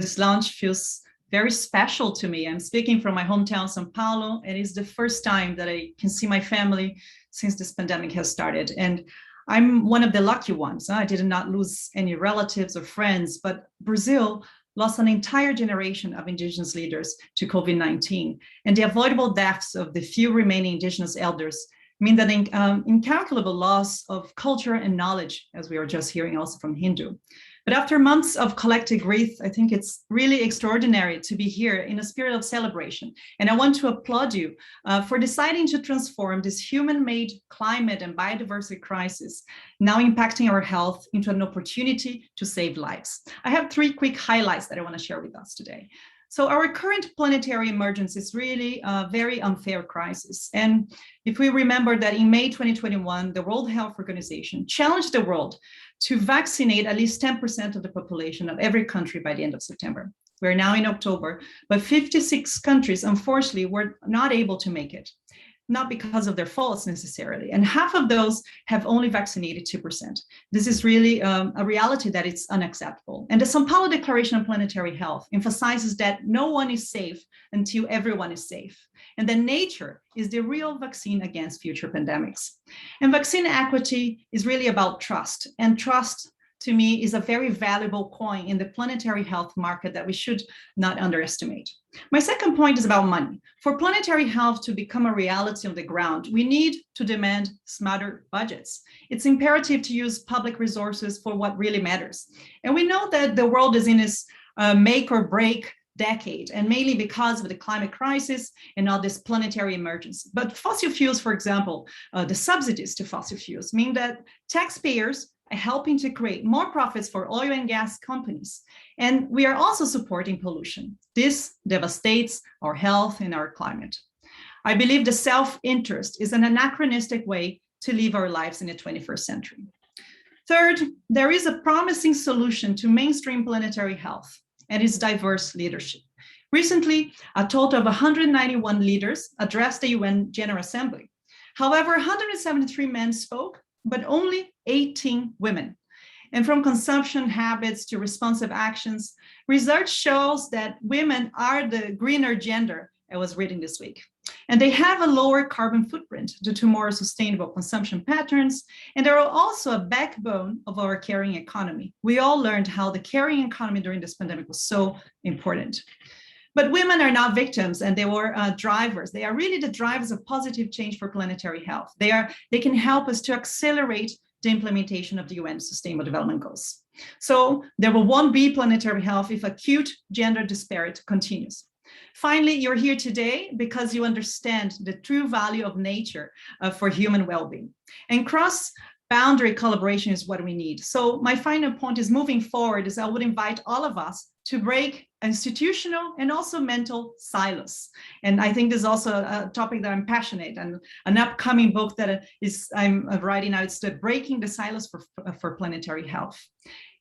this launch feels very special to me. I'm speaking from my hometown, São Paulo. It is the first time that I can see my family since this pandemic has started. And I'm one of the lucky ones. I did not lose any relatives or friends, but Brazil lost an entire generation of indigenous leaders to COVID-19. And the avoidable deaths of the few remaining indigenous elders mean that incalculable loss of culture and knowledge, as we were just hearing also from Hindu. But after months of collective grief, I think it's really extraordinary to be here in a spirit of celebration. And I want to applaud you for deciding to transform this human-made climate and biodiversity crisis, now impacting our health, into an opportunity to save lives. I have 3 quick highlights that I want to share with us today. So our current planetary emergency is really a very unfair crisis. And if we remember that in May 2021, the World Health Organization challenged the world to vaccinate at least 10% of the population of every country by the end of September. We're now in October, but 56 countries, unfortunately, were not able to make it. Not because of their faults necessarily. And half of those have only vaccinated 2%. This is really a reality that it's unacceptable. And the São Paulo Declaration on Planetary Health emphasizes that no one is safe until everyone is safe. And that nature is the real vaccine against future pandemics. And vaccine equity is really about trust. And trust, to me, is a very valuable coin in the planetary health market that we should not underestimate. My second point is about money. For planetary health to become a reality on the ground, we need to demand smarter budgets. It's imperative to use public resources for what really matters. And we know that the world is in this make or break decade, and mainly because of the climate crisis and all this planetary emergency. But fossil fuels, for example, the subsidies to fossil fuels mean that taxpayers are helping to create more profits for oil and gas companies. And we are also supporting pollution. This devastates our health and our climate. I believe the self-interest is an anachronistic way to live our lives in the 21st century. Third, there is a promising solution to mainstream planetary health, and its diverse leadership. Recently, a total of 191 leaders addressed the UN General Assembly. However, 173 men spoke, but only 18 women. And from consumption habits to responsive actions, research shows that women are the greener gender, I was reading this week. And they have a lower carbon footprint due to more sustainable consumption patterns, and they are also a backbone of our caring economy. We all learned how the caring economy during this pandemic was so important. But women are not victims, and they were drivers. They are really the drivers of positive change for planetary health. They can help us to accelerate the implementation of the UN Sustainable Development Goals. So there won't be planetary health if acute gender disparity continues. Finally, you're here today because you understand the true value of nature for human well-being. And cross-boundary collaboration is what we need. So my final point is, moving forward, is I would invite all of us to break institutional and also mental silos. And I think this is also a topic that I'm passionate, and an upcoming book that I'm writing now, it's the Breaking the Silos for Planetary Health.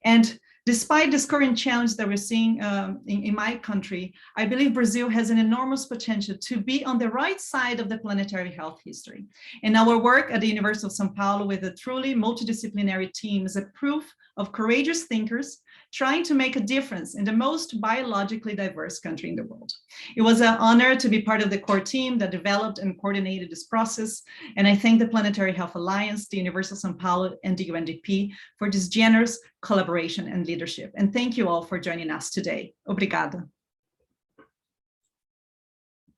And despite this current challenge that we're seeing in my country, I believe Brazil has an enormous potential to be on the right side of the planetary health history. And our work at the University of São Paulo with a truly multidisciplinary team is a proof of courageous thinkers trying to make a difference in the most biologically diverse country in the world. It was an honor to be part of the core team that developed and coordinated this process. And I thank the Planetary Health Alliance, the University of São Paulo, and the UNDP for this generous collaboration and leadership. And thank you all for joining us today. Obrigada.